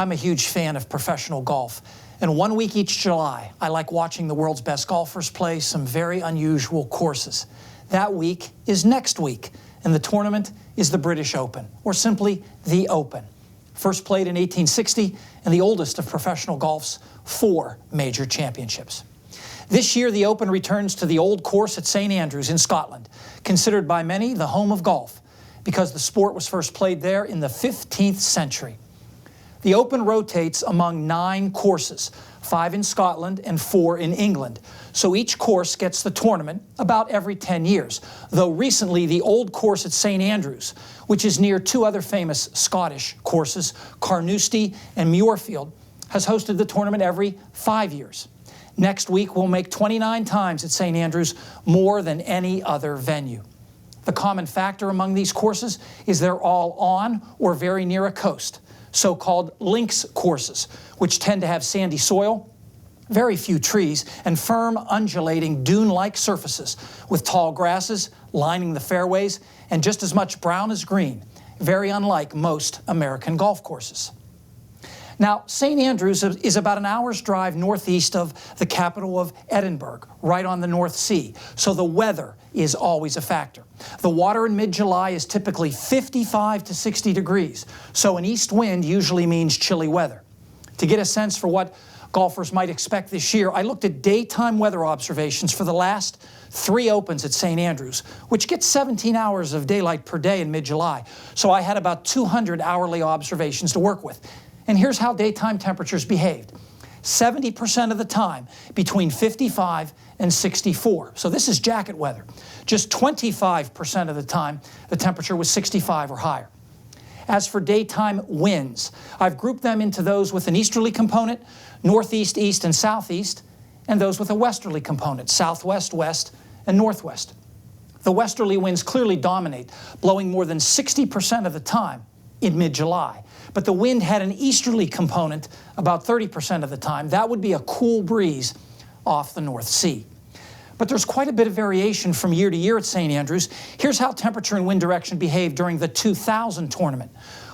I'm a huge fan of professional golf, and 1 week each July, I like watching the world's best golfers play some very unusual courses. That week is next week, and the tournament is the British Open, or simply the Open. First played in 1860, and the oldest of professional golf's 4 major championships. This year, the Open returns to the old course at St Andrews in Scotland, considered by many the home of golf, because the sport was first played there in the 15th century. The Open rotates among 9 courses, 5 in Scotland and 4 in England. So each course gets the tournament about every 10 years, though recently the old course at St Andrews, which is near 2 other famous Scottish courses, Carnoustie and Muirfield, has hosted the tournament every 5 years. Next week we'll make 29 times at St Andrews, more than any other venue. The common factor among these courses is they're all on or very near a coast, so-called links courses, which tend to have sandy soil, very few trees, and firm, undulating, dune-like surfaces with tall grasses lining the fairways and just as much brown as green, very unlike most American golf courses. Now, St Andrews is about an hour's drive northeast of the capital of Edinburgh, right on the North Sea, so the weather is always a factor. The water in mid-July is typically 55 to 60 degrees, so an east wind usually means chilly weather. To get a sense for what golfers might expect this year, I looked at daytime weather observations for the last 3 Opens at St Andrews, which gets 17 hours of daylight per day in mid-July, so I had about 200 hourly observations to work with. And here's how daytime temperatures behaved. 70% of the time between 55 and 64. So this is jacket weather. Just 25% of the time the temperature was 65 or higher. As for daytime winds, I've grouped them into those with an easterly component, northeast, east, and southeast, and those with a westerly component, southwest, west, and northwest. The westerly winds clearly dominate, blowing more than 60% of the time in mid-July. But the wind had an easterly component about 30% of the time. That would be a cool breeze off the North Sea. But there's quite a bit of variation from year to year at St Andrews. Here's how temperature and wind direction behaved during the 2000 tournament.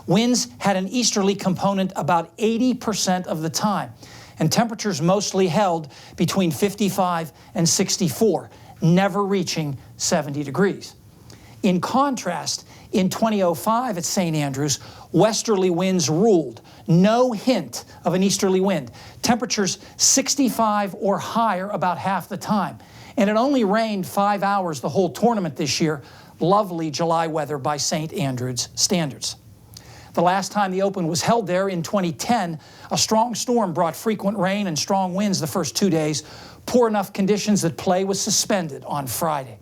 Winds had an easterly component about 80% of the time, and temperatures mostly held between 55 and 64, never reaching 70 degrees. In contrast, in 2005 at St Andrews, westerly winds ruled. No hint of an easterly wind. Temperatures 65 or higher about half the time. And it only rained 5 hours the whole tournament this year. Lovely July weather by St Andrews standards. The last time the Open was held there in 2010, a strong storm brought frequent rain and strong winds the first 2 days, poor enough conditions that play was suspended on Friday.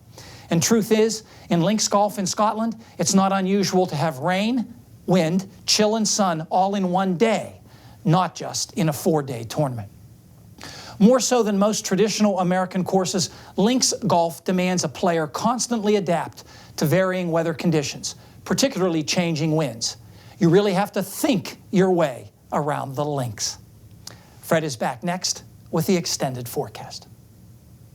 And truth is, in links golf in Scotland, it's not unusual to have rain, wind, chill, and sun all in one day, not just in a 4-day tournament. More so than most traditional American courses, links golf demands a player constantly adapt to varying weather conditions, particularly changing winds. You really have to think your way around the links. Fred is back next with the extended forecast.